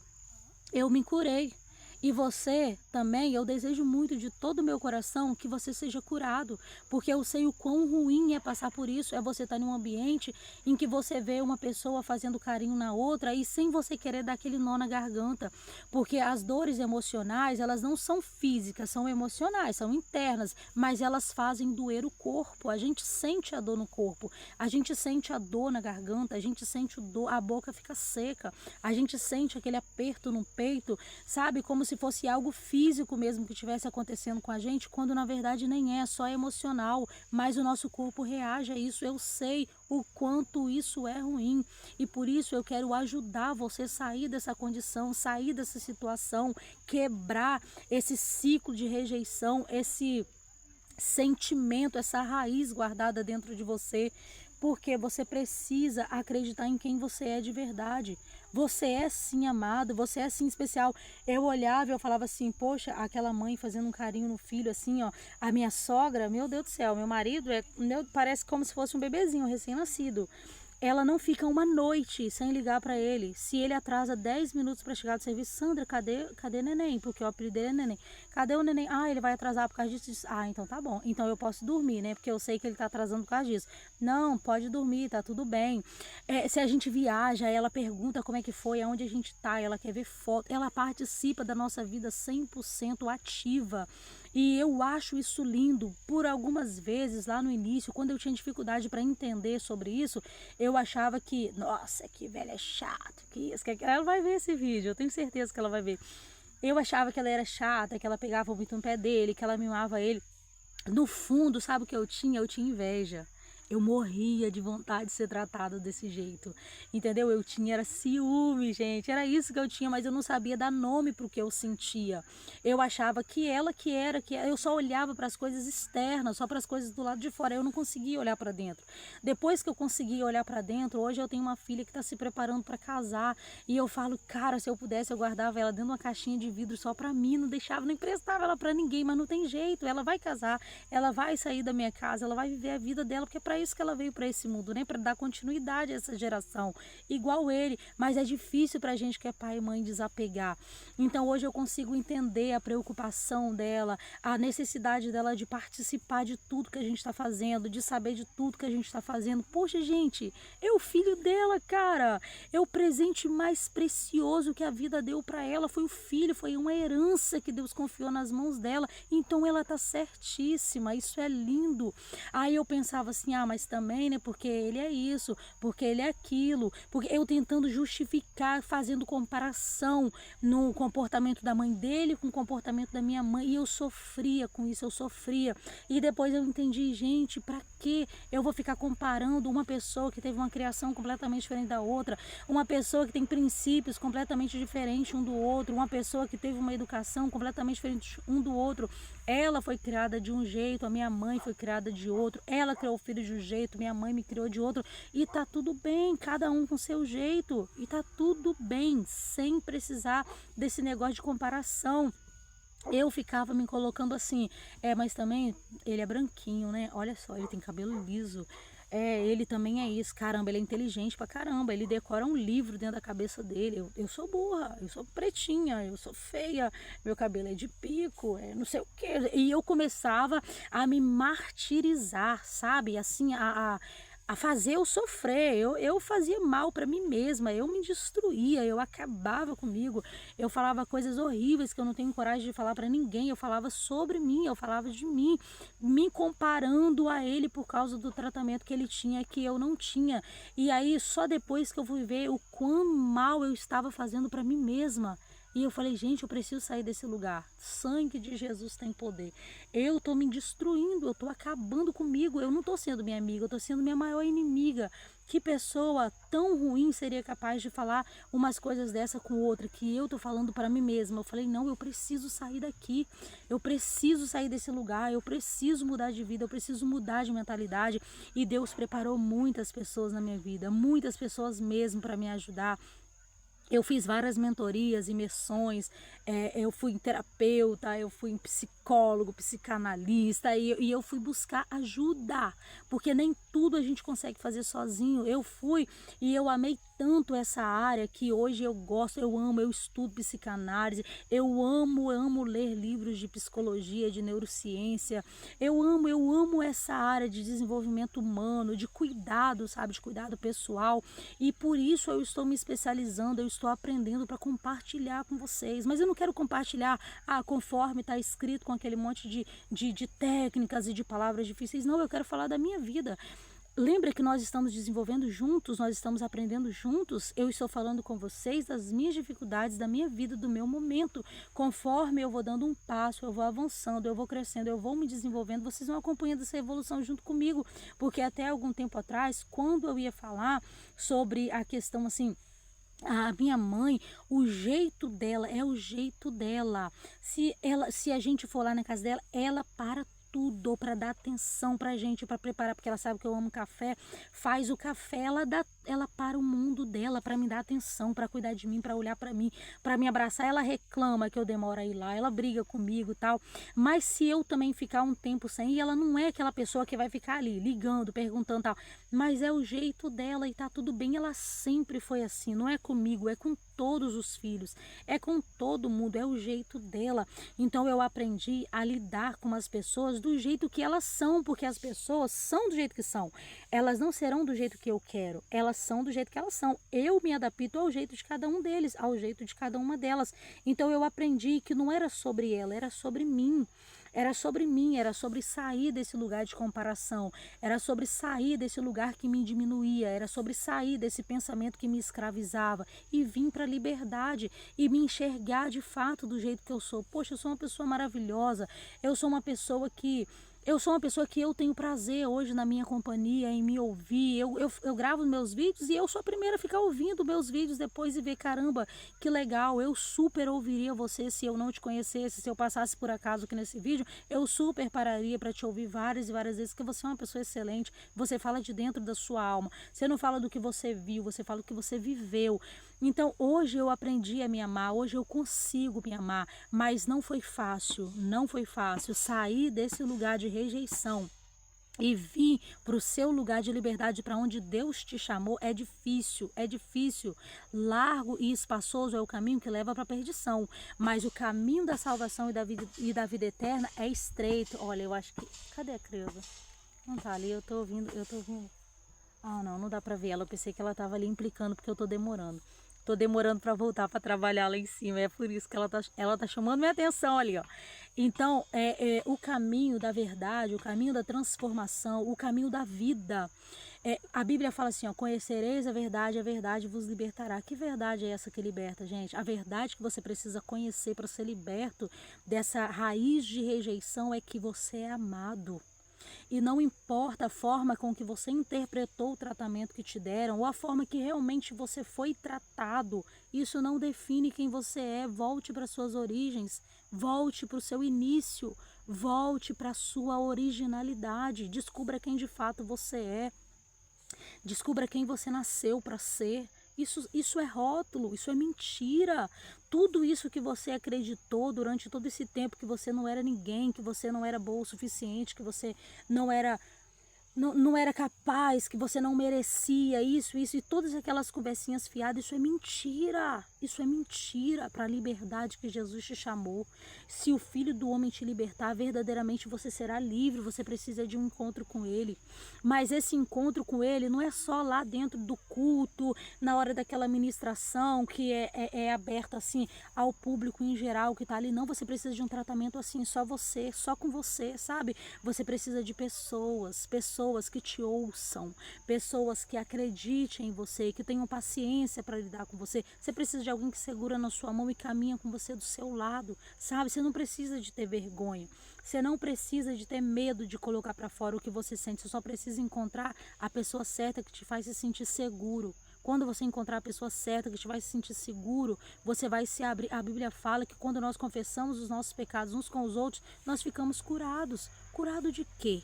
eu me curei. E você também, eu desejo muito de todo o meu coração que você seja curado, porque eu sei o quão ruim é passar por isso, é você estar em um ambiente em que você vê uma pessoa fazendo carinho na outra e sem você querer dar aquele nó na garganta, porque as dores emocionais, elas não são físicas, são emocionais, são internas, mas elas fazem doer o corpo, a gente sente a dor no corpo, a gente sente a dor na garganta, a gente sente a boca fica seca, a gente sente aquele aperto no peito, sabe, como se fosse algo físico mesmo que estivesse acontecendo com a gente, quando na verdade nem é, só emocional, mas o nosso corpo reage a isso. Eu sei o quanto isso é ruim e por isso eu quero ajudar você a sair dessa condição, sair dessa situação, quebrar esse ciclo de rejeição, esse sentimento, essa raiz guardada dentro de você, porque você precisa acreditar em quem você é de verdade. Você é sim amado, você é sim especial. Eu olhava e eu falava assim, poxa, aquela mãe fazendo um carinho no filho assim, ó. A minha sogra, meu Deus do céu, meu marido parece como se fosse um bebezinho recém-nascido. ela não fica uma noite sem ligar para ele. Se ele atrasa 10 minutos para chegar do serviço, Sandra, cadê neném? Porque o apelido dele é neném. Cadê o neném? Ah, ele vai atrasar por causa disso. Ah, então tá bom. Então eu posso dormir, né? Porque eu sei que ele tá atrasando por causa disso. Não, pode dormir, tá tudo bem. Se a gente viaja, ela pergunta como é que foi, aonde a gente tá, ela quer ver foto. Ela participa da nossa vida 100% ativa. E eu acho isso lindo. Por algumas vezes, lá no início, quando eu tinha dificuldade para entender sobre isso, eu achava que, nossa, que velha é chato, que isso, que aquilo. Ela vai ver esse vídeo, eu tenho certeza que ela vai ver. Eu achava que ela era chata, que ela pegava muito no pé dele, que ela mimava ele. No fundo, sabe o que eu tinha? Eu tinha inveja. Eu morria de vontade de ser tratada desse jeito, entendeu? Eu tinha era ciúme, gente, era isso que eu tinha, mas eu não sabia dar nome para o que eu sentia. Eu achava que ela que era, eu só olhava para as coisas externas, só para as coisas do lado de fora, eu não conseguia olhar para dentro. Depois que eu consegui olhar para dentro, hoje eu tenho uma filha que está se preparando para casar e eu falo, cara, se eu pudesse eu guardava ela dentro de uma caixinha de vidro só para mim, não deixava, não emprestava ela para ninguém, mas não tem jeito, ela vai casar, ela vai sair da minha casa, ela vai viver a vida dela, porque é para isso que ela veio para esse mundo, né? Para dar continuidade a essa geração, igual ele. Mas é difícil para a gente que é pai e mãe desapegar. Então hoje eu consigo entender a preocupação dela, a necessidade dela de participar de tudo que a gente está fazendo, de saber de tudo que a gente está fazendo. Poxa, gente, é o filho dela, cara. É o presente mais precioso que a vida deu para ela. Foi o filho, foi uma herança que Deus confiou nas mãos dela. Então ela tá certíssima. Isso é lindo. Aí eu pensava assim, mas também, né, porque ele é isso, porque ele é aquilo, porque eu tentando justificar, fazendo comparação no comportamento da mãe dele com o comportamento da minha mãe, e eu sofria com isso, eu sofria. E depois eu entendi, gente, pra que eu vou ficar comparando uma pessoa que teve uma criação completamente diferente da outra, uma pessoa que tem princípios completamente diferentes um do outro, uma pessoa que teve uma educação completamente diferente um do outro. Ela foi criada de um jeito, a minha mãe foi criada de outro, ela criou o filho de um jeito, minha mãe me criou de outro, e tá tudo bem, cada um com seu jeito, e tá tudo bem, sem precisar desse negócio de comparação. Eu ficava me colocando assim, mas também ele é branquinho, né? Olha só, ele tem cabelo liso. Ele também é isso, caramba, ele é inteligente pra caramba, ele decora um livro dentro da cabeça dele. Eu sou burra, eu sou pretinha, eu sou feia, meu cabelo é de pico, não sei o quê. E eu começava a me martirizar, sabe? Assim, a fazer eu sofrer, eu fazia mal para mim mesma, eu me destruía, eu acabava comigo, eu falava coisas horríveis que eu não tenho coragem de falar para ninguém, eu falava sobre mim, eu falava de mim, me comparando a ele por causa do tratamento que ele tinha, que eu não tinha. E aí só depois que eu fui ver o quão mal eu estava fazendo para mim mesma. E eu falei, gente, eu preciso sair desse lugar. Sangue de Jesus tem poder. Eu tô me destruindo, eu tô acabando comigo. Eu não tô sendo minha amiga, eu tô sendo minha maior inimiga. Que pessoa tão ruim seria capaz de falar umas coisas dessa com outra, que eu tô falando para mim mesma? Eu falei, não, eu preciso sair daqui. Eu preciso sair desse lugar, eu preciso mudar de vida, eu preciso mudar de mentalidade. E Deus preparou muitas pessoas na minha vida, muitas pessoas mesmo para me ajudar. Eu fiz várias mentorias, imersões, eu fui em terapeuta, eu fui em psicólogo, psicanalista, e eu fui buscar ajuda, porque nem tudo a gente consegue fazer sozinho. Eu fui e eu amei tanto essa área que hoje eu gosto, eu amo, eu estudo psicanálise, eu amo ler livros de psicologia, de neurociência, eu amo essa área de desenvolvimento humano, de cuidado, sabe, de cuidado pessoal, e por isso eu estou me especializando, eu estou aprendendo para compartilhar com vocês, mas eu não quero compartilhar conforme está escrito com aquele monte de técnicas e de palavras difíceis, não, eu quero falar da minha vida. Lembra que nós estamos desenvolvendo juntos, nós estamos aprendendo juntos? Eu estou falando com vocês das minhas dificuldades, da minha vida, do meu momento. Conforme eu vou dando um passo, eu vou avançando, eu vou crescendo, eu vou me desenvolvendo, vocês vão acompanhando essa evolução junto comigo. Porque até algum tempo atrás, quando eu ia falar sobre a questão assim, a minha mãe, o jeito dela é o jeito dela. Se a gente for lá na casa dela, ela para tudo para dar atenção pra gente, para preparar, porque ela sabe que eu amo café, faz o café, ela dá ela para o mundo dela para me dar atenção, para cuidar de mim, para olhar para mim, para me abraçar. Ela reclama que eu demoro a ir lá, ela briga comigo e tal. Mas se eu também ficar um tempo sem ir, ela não é aquela pessoa que vai ficar ali ligando, perguntando tal. Mas é o jeito dela e tá tudo bem. Ela sempre foi assim, não é comigo, é com todos os filhos, é com todo mundo, é o jeito dela. Então eu aprendi a lidar com as pessoas do jeito que elas são, porque as pessoas são do jeito que são. Elas não serão do jeito que eu quero, elas são do jeito que elas são. Eu me adapto ao jeito de cada um deles, ao jeito de cada uma delas. Então eu aprendi que não era sobre ela, era sobre mim. Era sobre mim, era sobre sair desse lugar de comparação, era sobre sair desse lugar que me diminuía, era sobre sair desse pensamento que me escravizava e vir para a liberdade e me enxergar de fato do jeito que eu sou. Poxa, eu sou uma pessoa maravilhosa, eu sou uma pessoa que eu tenho prazer hoje na minha companhia, em me ouvir. Eu gravo meus vídeos e eu sou a primeira a ficar ouvindo meus vídeos depois e ver, caramba, que legal, eu super ouviria você se eu não te conhecesse, se eu passasse por acaso aqui nesse vídeo, eu super pararia para te ouvir várias e várias vezes, porque você é uma pessoa excelente, você fala de dentro da sua alma, você não fala do que você viu, você fala do que você viveu. Então hoje eu aprendi a me amar, hoje eu consigo me amar, mas não foi fácil sair desse lugar de rejeição e vir para o seu lugar de liberdade, para onde Deus te chamou. É difícil, é difícil. Largo e espaçoso é o caminho que leva para a perdição, mas o caminho da salvação e da vida eterna é estreito. Olha, eu acho que... Cadê a Creuza? Não tá ali, eu tô ouvindo. Ah, não dá para ver ela, eu pensei que ela tava ali implicando porque eu tô demorando. Tô demorando para voltar para trabalhar lá em cima, é por isso que ela tá chamando minha atenção ali, ó. Então, o caminho da verdade, o caminho da transformação, o caminho da vida. A Bíblia fala assim, ó, conhecereis a verdade vos libertará. Que verdade é essa que liberta, gente? A verdade que você precisa conhecer para ser liberto dessa raiz de rejeição é que você é amado. E não importa a forma com que você interpretou o tratamento que te deram ou a forma que realmente você foi tratado, isso não define quem você é. Volte para suas origens, volte para o seu início, volte para a sua originalidade, descubra quem de fato você é, descubra quem você nasceu para ser. Isso é rótulo, isso é mentira. Tudo isso que você acreditou durante todo esse tempo que você não era ninguém, que você não era boa o suficiente, que você não era capaz, que você não merecia isso e todas aquelas conversinhas fiadas, isso é mentira. Isso é mentira para a liberdade que Jesus te chamou. Se o Filho do Homem te libertar, verdadeiramente você será livre, você precisa de um encontro com Ele. Mas esse encontro com Ele não é só lá dentro do culto, na hora daquela ministração que é aberta assim ao público em geral que está ali. Não, você precisa de um tratamento assim, só você, só com você, sabe? Você precisa de pessoas que te ouçam, pessoas que acreditem em você, que tenham paciência para lidar com você. Você precisa de alguém que segura na sua mão e caminha com você do seu lado, sabe? Você não precisa de ter vergonha, você não precisa de ter medo de colocar para fora o que você sente, você só precisa encontrar a pessoa certa que te faz se sentir seguro. Quando você encontrar a pessoa certa que te vai se sentir seguro, você vai se abrir. A Bíblia fala que quando nós confessamos os nossos pecados uns com os outros, nós ficamos curados. Curado de quê?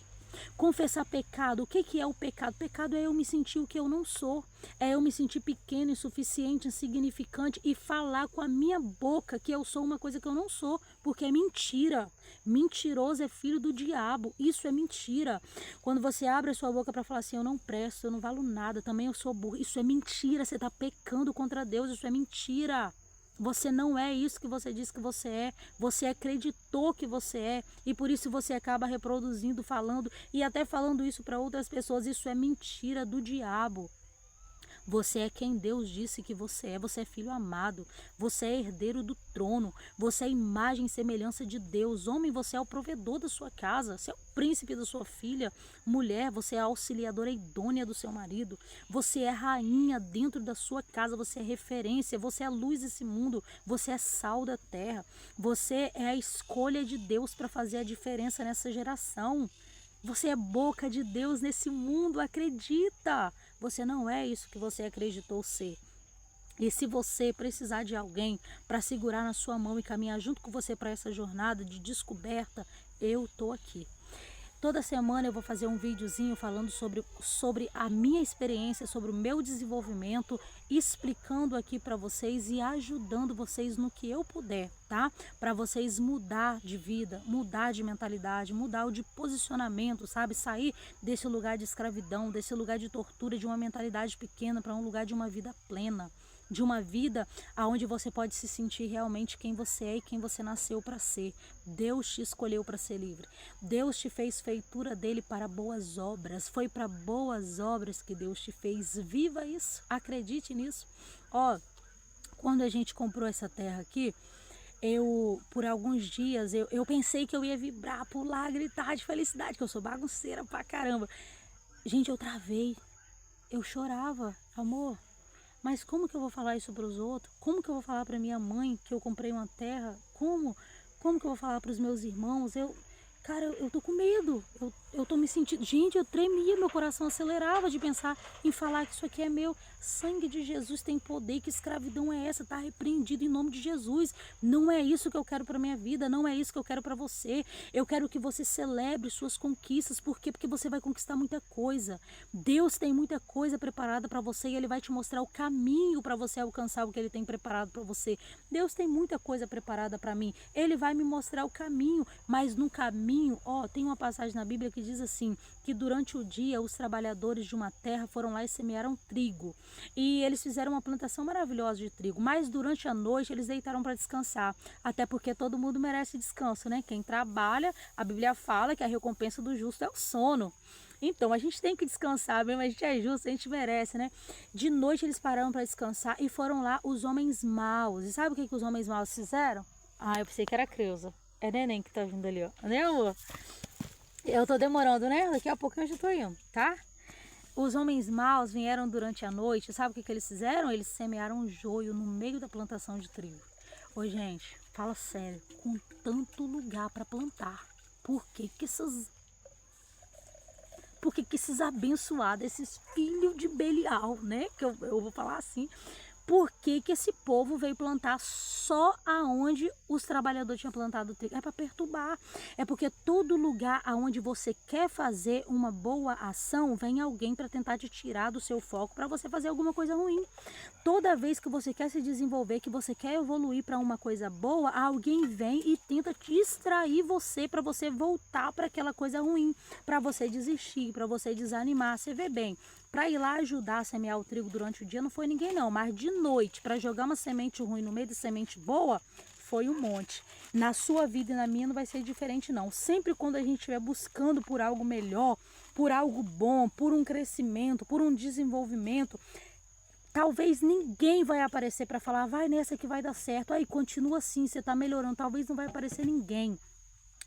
Confessar pecado. O que é o pecado? Pecado é eu me sentir o que eu não sou. É eu me sentir pequeno, insuficiente, insignificante e falar com a minha boca que eu sou uma coisa que eu não sou, porque é mentira. Mentiroso é filho do diabo. Isso é mentira. Quando você abre a sua boca para falar assim, eu não presto, eu não valo nada, também eu sou burro. Isso é mentira. Você está pecando contra Deus. Isso é mentira. Você não é isso que você diz que você é. Você acreditou que você é e por isso você acaba reproduzindo, falando e até falando isso para outras pessoas. Isso é mentira do diabo. Você é quem Deus disse que você é. Você é filho amado. Você é herdeiro do trono. Você é imagem e semelhança de Deus. Homem, você é o provedor da sua casa. Você é o príncipe da sua filha. Mulher, você é a auxiliadora idônea do seu marido. Você é rainha dentro da sua casa. Você é referência. Você é a luz desse mundo. Você é sal da terra. Você é a escolha de Deus para fazer a diferença nessa geração. Você é boca de Deus nesse mundo, acredita! Você não é isso que você acreditou ser. E se você precisar de alguém para segurar na sua mão e caminhar junto com você para essa jornada de descoberta, eu tô aqui. Toda semana eu vou fazer um videozinho falando sobre a minha experiência, sobre o meu desenvolvimento, explicando aqui para vocês e ajudando vocês no que eu puder, tá? Para vocês mudar de vida, mudar de mentalidade, mudar o de posicionamento, sabe? Sair desse lugar de escravidão, desse lugar de tortura, de uma mentalidade pequena para um lugar de uma vida plena, de uma vida onde você pode se sentir realmente quem você é e quem você nasceu para ser. Deus te escolheu para ser livre. Deus te fez feitura dele para boas obras. Foi para boas obras que Deus te fez. Viva isso, acredite nisso. Ó, quando a gente comprou essa terra aqui, por alguns dias, eu pensei que eu ia vibrar, pular, gritar de felicidade, que eu sou bagunceira pra caramba. Gente, eu travei, eu chorava, amor. Mas como que eu vou falar isso para os outros? Como que eu vou falar para minha mãe que eu comprei uma terra? Como que eu vou falar para os meus irmãos? Cara, eu tô com medo. Eu tô me sentindo... Gente, eu tremia, meu coração acelerava de pensar em falar que isso aqui é meu. Sangue de Jesus tem poder. Que escravidão é essa? Tá repreendido em nome de Jesus. Não é isso que eu quero para minha vida. Não é isso que eu quero para você. Eu quero que você celebre suas conquistas. Por quê? Porque você vai conquistar muita coisa. Deus tem muita coisa preparada para você e Ele vai te mostrar o caminho para você alcançar o que Ele tem preparado para você. Deus tem muita coisa preparada para mim. Ele vai me mostrar o caminho, mas no caminho, tem uma passagem na Bíblia que diz assim, que durante o dia os trabalhadores de uma terra foram lá e semearam trigo. E eles fizeram uma plantação maravilhosa de trigo, mas durante a noite eles deitaram para descansar, até porque todo mundo merece descanso, né? Quem trabalha, a Bíblia fala que a recompensa do justo é o sono. Então, a gente tem que descansar mesmo, a gente é justo, a gente merece, né? De noite eles pararam para descansar e foram lá os homens maus. E sabe o que os homens maus fizeram? Eu pensei que era a Creuza. É neném que tá vindo ali, ó. Né, amor? Eu tô demorando, né? Daqui a pouco eu já tô indo, tá? Os homens maus vieram durante a noite. Sabe o que eles fizeram? Eles semearam um joio no meio da plantação de trigo. Ô, gente, fala sério. Com tanto lugar para plantar, por que esses abençoados, esses filhos de Belial, né? Que eu vou falar assim. Por que esse povo veio plantar só aonde os trabalhadores tinham plantado o trigo? É para perturbar. É porque todo lugar aonde você quer fazer uma boa ação, vem alguém para tentar te tirar do seu foco para você fazer alguma coisa ruim. Toda vez que você quer se desenvolver, que você quer evoluir para uma coisa boa, alguém vem e tenta distrair você para você voltar para aquela coisa ruim, para você desistir, para você desanimar. Você vê bem. Para ir lá ajudar a semear o trigo durante o dia não foi ninguém não, mas de noite, para jogar uma semente ruim no meio de semente boa, foi um monte. Na sua vida e na minha não vai ser diferente não. Sempre quando a gente estiver buscando por algo melhor, por algo bom, por um crescimento, por um desenvolvimento, talvez ninguém vai aparecer para falar, vai nessa que vai dar certo. Aí continua assim, você está melhorando, talvez não vai aparecer ninguém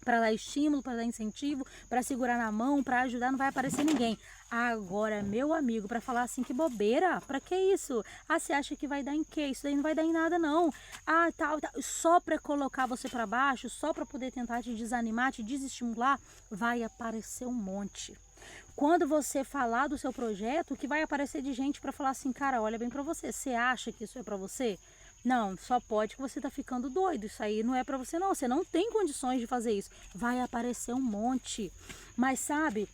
para dar estímulo, para dar incentivo, para segurar na mão, para ajudar, não vai aparecer ninguém. Agora, meu amigo, para falar assim, que bobeira, para que isso? Você acha que vai dar em quê? Isso daí não vai dar em nada não. Tal. Só para colocar você para baixo, só para poder tentar te desanimar, te desestimular, vai aparecer um monte. Quando você falar do seu projeto, que vai aparecer de gente para falar assim, cara, olha bem para você, você acha que isso é para você? Não, só pode que você tá ficando doido, isso aí não é para você não, você não tem condições de fazer isso. Vai aparecer um monte, mas sabe,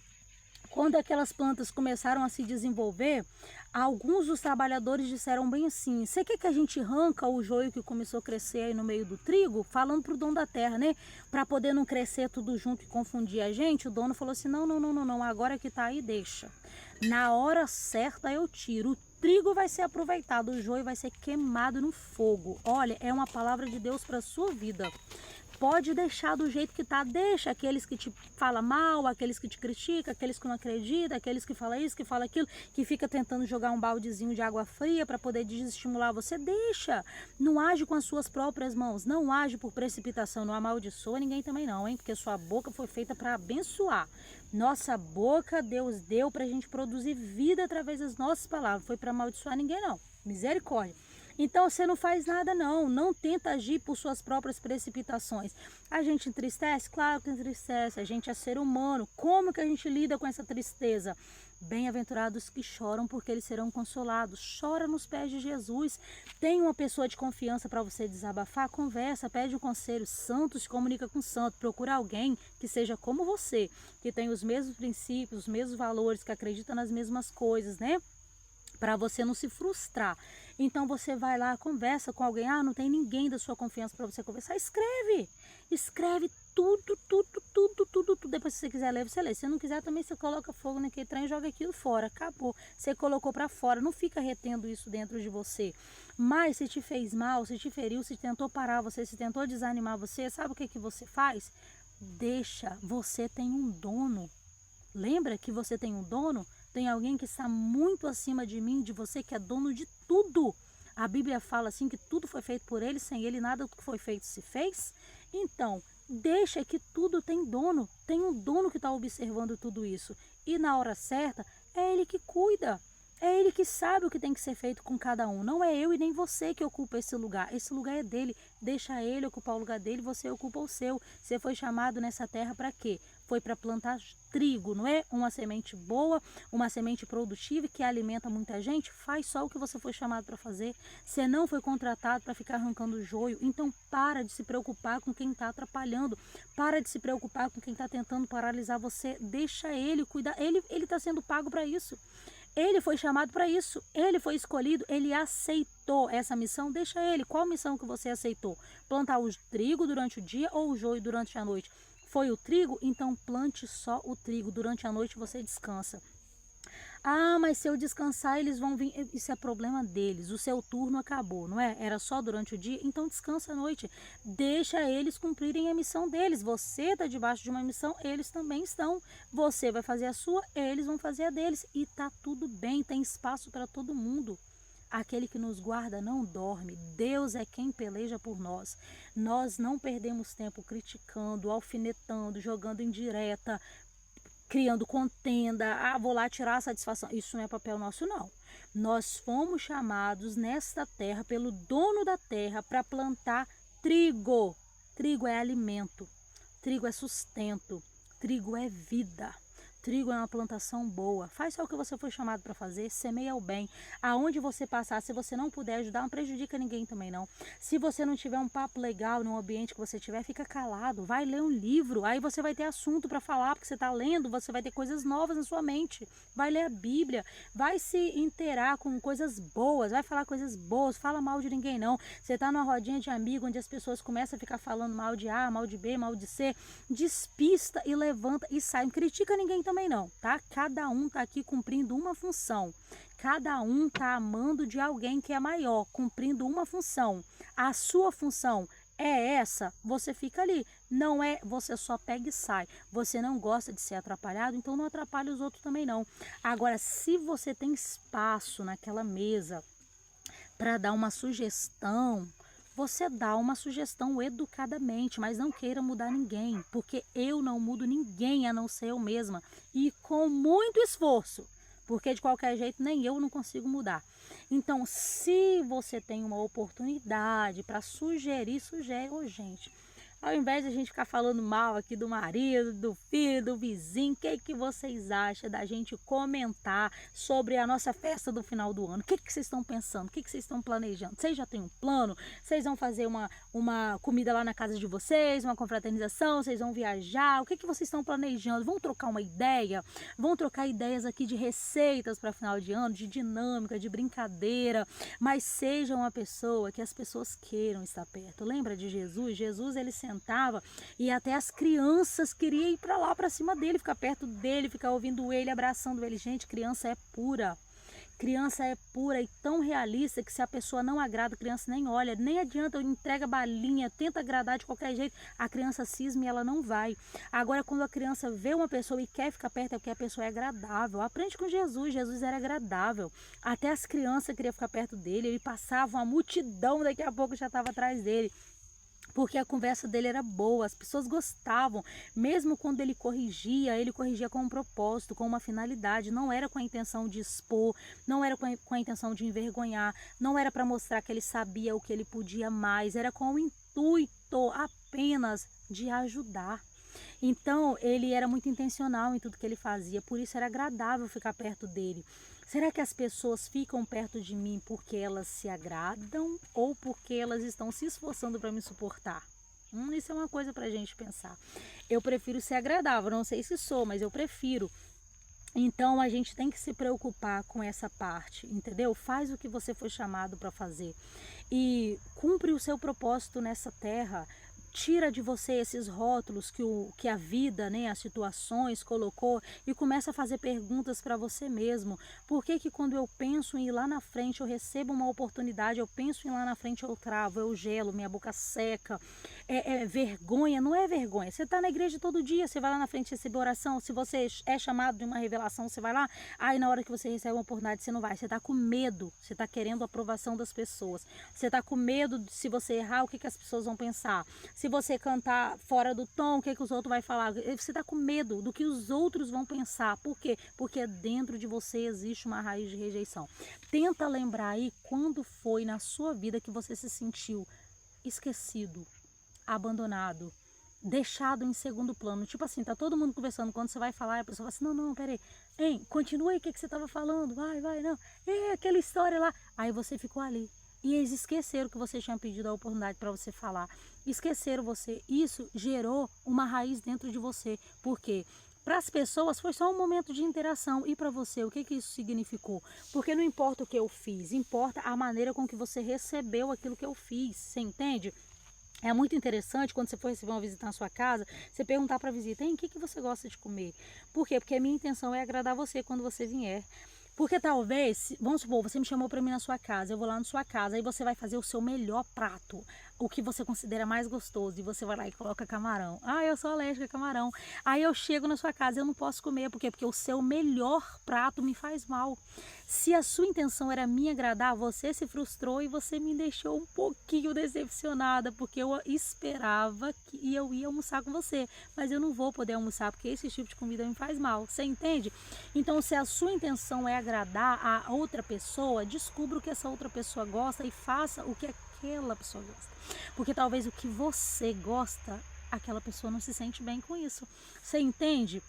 quando aquelas plantas começaram a se desenvolver, alguns dos trabalhadores disseram bem assim, você quer que a gente arranca o joio que começou a crescer aí no meio do trigo? Falando pro dono da terra, né? Para poder não crescer tudo junto e confundir a gente, o dono falou assim, não, agora que tá aí, deixa. Na hora certa eu tiro. O trigo vai ser aproveitado, o joio vai ser queimado no fogo. Olha, é uma palavra de Deus para sua vida. Pode deixar do jeito que tá, deixa aqueles que te falam mal, aqueles que te criticam, aqueles que não acreditam, aqueles que falam isso, que falam aquilo, que fica tentando jogar um baldezinho de água fria para poder desestimular você, deixa. Não age com as suas próprias mãos, não age por precipitação, não amaldiçoa ninguém também não, hein? Porque sua boca foi feita para abençoar. Nossa boca Deus deu para a gente produzir vida através das nossas palavras, foi para amaldiçoar ninguém não, misericórdia. Então você não faz nada não tenta agir por suas próprias precipitações. A gente entristece? Claro que entristece, a gente é ser humano. Como que a gente lida com essa tristeza? Bem-aventurados que choram, porque eles serão consolados. Chora nos pés de Jesus. Tem uma pessoa de confiança para você desabafar? Conversa, pede um conselho. Santo se comunica com santo. Procura alguém que seja como você, que tem os mesmos princípios, os mesmos valores, que acredita nas mesmas coisas, né? Para você não se frustrar. Então você vai lá, conversa com alguém. Não tem ninguém da sua confiança para você conversar. Escreve tudo, tudo, tudo, tudo, tudo. Depois, se você quiser ler, você lê. Se não quiser, também você coloca fogo naquele trem e joga aquilo fora. Acabou. Você colocou para fora. Não fica retendo isso dentro de você. Mas se te fez mal, se te feriu, se tentou parar você, se tentou desanimar você, sabe o que você faz? Deixa. Você tem um dono. Lembra que você tem um dono? Tem alguém que está muito acima de mim, de você, que é dono de tudo. A Bíblia fala assim que tudo foi feito por ele, sem ele nada do que foi feito se fez. Então, deixa que tudo tem dono. Tem um dono que está observando tudo isso. E na hora certa, é ele que cuida. É ele que sabe o que tem que ser feito com cada um. Não é eu e nem você que ocupa esse lugar. Esse lugar é dele. Deixa ele ocupar o lugar dele, você ocupa o seu. Você foi chamado nessa terra para quê? Foi para plantar trigo, não é? Uma semente boa, uma semente produtiva que alimenta muita gente. Faz só o que você foi chamado para fazer. Você não foi contratado para ficar arrancando joio. Então para de se preocupar com quem está atrapalhando. Para de se preocupar com quem está tentando paralisar você. Deixa ele cuidar. Ele está sendo pago para isso. Ele foi chamado para isso, ele foi escolhido, ele aceitou essa missão, deixa ele. Qual missão que você aceitou? Plantar o trigo durante o dia ou o joio durante a noite? Foi o trigo? Então plante só o trigo, durante a noite você descansa. Mas se eu descansar eles vão vir, isso é problema deles, o seu turno acabou, não é? Era só durante o dia, então descansa à noite, deixa eles cumprirem a missão deles. Você está debaixo de uma missão, eles também estão. Você vai fazer a sua, eles vão fazer a deles, e tá tudo bem, tem espaço para todo mundo. Aquele que nos guarda não dorme. Deus é quem peleja por nós. Nós não perdemos tempo criticando, alfinetando, jogando indireta, criando contenda, vou lá tirar a satisfação. Isso não é papel nosso, não. Nós fomos chamados nesta terra, pelo dono da terra, para plantar trigo. Trigo é alimento, trigo é sustento, trigo é vida. Trigo é uma plantação boa. Faz só o que você foi chamado para fazer, semeia o bem. Aonde você passar, se você não puder ajudar, não prejudica ninguém também não. Se você não tiver um papo legal no ambiente que você tiver, fica calado. Vai ler um livro, aí você vai ter assunto para falar, porque você está lendo, você vai ter coisas novas na sua mente. Vai ler a Bíblia, vai se inteirar com coisas boas, vai falar coisas boas, fala mal de ninguém não. Você está numa rodinha de amigo, onde as pessoas começam a ficar falando mal de A, mal de B, mal de C, despista e levanta e sai. Não critica ninguém também não, tá? Cada um tá aqui cumprindo uma função. Cada um tá amando de alguém que é maior, cumprindo uma função. A sua função é essa, você fica ali. Não é, você só pega e sai. Você não gosta de ser atrapalhado, então não atrapalhe os outros também não. Agora, se você tem espaço naquela mesa para dar uma sugestão, você dá uma sugestão educadamente, mas não queira mudar ninguém, porque eu não mudo ninguém a não ser eu mesma, e com muito esforço, porque de qualquer jeito nem eu não consigo mudar. Então, se você tem uma oportunidade para sugerir, sugere. Gente, ao invés de a gente ficar falando mal aqui do marido, do filho, do vizinho, o que vocês acham da gente comentar sobre a nossa festa do final do ano? O que vocês estão pensando? O que vocês estão planejando? Vocês já têm um plano? Vocês vão fazer uma comida lá na casa de vocês, uma confraternização? Vocês vão viajar? O que vocês estão planejando? Vão trocar uma ideia? Vão trocar ideias aqui de receitas para final de ano, de dinâmica, de brincadeira, mas seja uma pessoa que as pessoas queiram estar perto. Lembra de Jesus? Jesus, ele sentava e até as crianças queriam ir para lá, para cima dele, ficar perto dele, ficar ouvindo ele, abraçando ele. Gente, criança é pura. Criança é pura e tão realista que se a pessoa não agrada, a criança nem olha, nem adianta, entrega balinha, tenta agradar de qualquer jeito, a criança cisma e ela não vai. Agora, quando a criança vê uma pessoa e quer ficar perto, é porque a pessoa é agradável. Aprende com Jesus, Jesus era agradável. Até as crianças queriam ficar perto dele, ele passava uma multidão, daqui a pouco já estava atrás dele. Porque a conversa dele era boa, as pessoas gostavam, mesmo quando ele corrigia com um propósito, com uma finalidade, não era com a intenção de expor, não era com a intenção de envergonhar, não era para mostrar que ele sabia o que ele podia mais, era com o intuito apenas de ajudar. Então, ele era muito intencional em tudo que ele fazia, por isso era agradável ficar perto dele. Será que as pessoas ficam perto de mim porque elas se agradam ou porque elas estão se esforçando para me suportar? Isso é uma coisa para a gente pensar. Eu prefiro ser agradável, não sei se sou, mas eu prefiro. Então a gente tem que se preocupar com essa parte, entendeu? Faz o que você foi chamado para fazer e cumpre o seu propósito nessa terra. Tira de você esses rótulos que a vida, né, as situações colocou e começa a fazer perguntas para você mesmo. Por que que quando eu penso em ir lá na frente, eu recebo uma oportunidade, eu penso em ir lá na frente, eu travo, eu gelo, minha boca seca. É vergonha, não é vergonha. Você está na igreja todo dia, você vai lá na frente receber oração. Se você é chamado de uma revelação, você vai lá. Aí na hora que você recebe uma oportunidade, você não vai. Você está com medo, você está querendo a aprovação das pessoas. Você está com medo de, se você errar, o que as pessoas vão pensar. Se você cantar fora do tom, o que os outros vão falar? Você está com medo do que os outros vão pensar. Por quê? Porque dentro de você existe uma raiz de rejeição. Tenta lembrar aí quando foi na sua vida que você se sentiu esquecido, abandonado, deixado em segundo plano. Tipo assim, tá todo mundo conversando, quando você vai falar, a pessoa fala assim, não, peraí, hein, continua aí o que você tava falando, vai, não, aquela história lá. Aí você ficou ali. E eles esqueceram que você tinha pedido a oportunidade para você falar. Esqueceram você. Isso gerou uma raiz dentro de você. Por quê? Para as pessoas foi só um momento de interação. E para você, o que isso significou? Porque não importa o que eu fiz, importa a maneira com que você recebeu aquilo que eu fiz. Você entende? É muito interessante quando você for receber uma visita na sua casa, você perguntar para a visita, o que você gosta de comer? Por quê? Porque a minha intenção é agradar você quando você vier. Porque talvez, vamos supor, você me chamou para mim na sua casa, eu vou lá na sua casa, aí você vai fazer o seu melhor prato, o que você considera mais gostoso, e você vai lá e coloca camarão. Eu sou alérgica a camarão. Aí eu chego na sua casa e eu não posso comer, por quê? Porque o seu melhor prato me faz mal. Se a sua intenção era me agradar, você se frustrou e você me deixou um pouquinho decepcionada, porque eu esperava que eu ia almoçar com você, mas eu não vou poder almoçar, porque esse tipo de comida me faz mal, você entende? Então, se a sua intenção é agradar a outra pessoa, descubra o que essa outra pessoa gosta e faça o que aquela pessoa gosta. Porque talvez o que você gosta, aquela pessoa não se sente bem com isso. Você entende?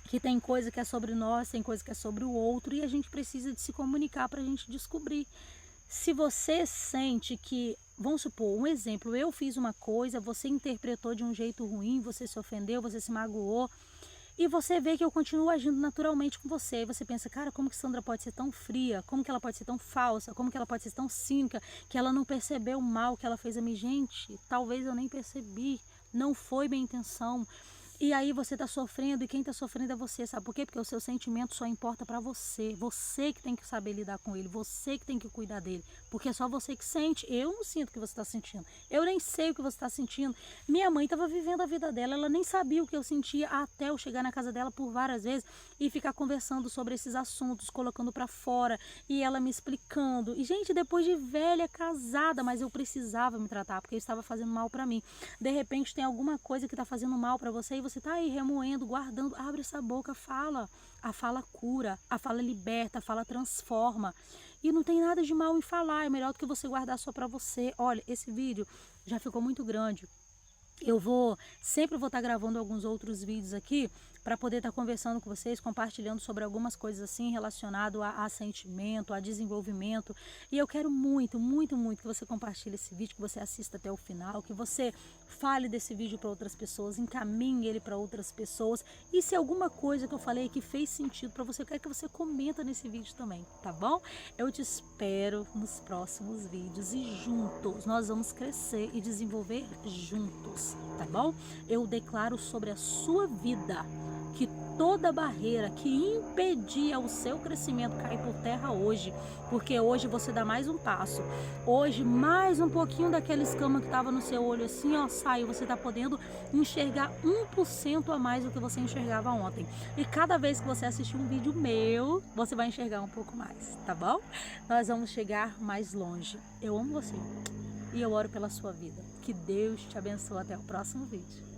Que tem coisa que é sobre nós, tem coisa que é sobre o outro, e a gente precisa de se comunicar para a gente descobrir. Se você sente que, vamos supor, um exemplo, eu fiz uma coisa, você interpretou de um jeito ruim, você se ofendeu, você se magoou, e você vê que eu continuo agindo naturalmente com você, e você pensa, cara, como que Sandra pode ser tão fria, como que ela pode ser tão falsa, como que ela pode ser tão cínica, que ela não percebeu o mal que ela fez a mim. Gente, talvez eu nem percebi, não foi minha intenção. E aí você está sofrendo, e quem está sofrendo é você, sabe por quê? Porque o seu sentimento só importa para você, você que tem que saber lidar com ele, você que tem que cuidar dele, porque é só você que sente. Eu não sinto o que você está sentindo, eu nem sei o que você está sentindo. Minha mãe estava vivendo a vida dela, ela nem sabia o que eu sentia até eu chegar na casa dela por várias vezes e ficar conversando sobre esses assuntos, colocando para fora, e ela me explicando. E gente, depois de velha, casada, mas eu precisava me tratar, porque eu estava fazendo mal para mim. De repente tem alguma coisa que está fazendo mal para você e você está aí remoendo, guardando. Abre essa boca, fala. A fala cura, a fala liberta, a fala transforma. E não tem nada de mal em falar, é melhor do que você guardar só para você. Olha, esse vídeo já ficou muito grande. Eu sempre vou estar gravando alguns outros vídeos aqui para poder estar conversando com vocês, compartilhando sobre algumas coisas assim relacionado a sentimento, a desenvolvimento. E eu quero muito, muito, muito que você compartilhe esse vídeo, que você assista até o final, que você fale desse vídeo para outras pessoas, encaminhe ele para outras pessoas. E se alguma coisa que eu falei aqui fez sentido para você, eu quero que você comenta nesse vídeo também, tá bom? Eu te espero nos próximos vídeos e juntos nós vamos crescer e desenvolver juntos, tá bom? Eu declaro sobre a sua vida que toda barreira que impedia o seu crescimento cai por terra hoje, porque hoje você dá mais um passo, hoje mais um pouquinho daquela escama que estava no seu olho assim, ó, sai, você está podendo enxergar 1% a mais do que você enxergava ontem, e cada vez que você assistir um vídeo meu, você vai enxergar um pouco mais, tá bom? Nós vamos chegar mais longe. Eu amo você e eu oro pela sua vida. Que Deus te abençoe. Até o próximo vídeo.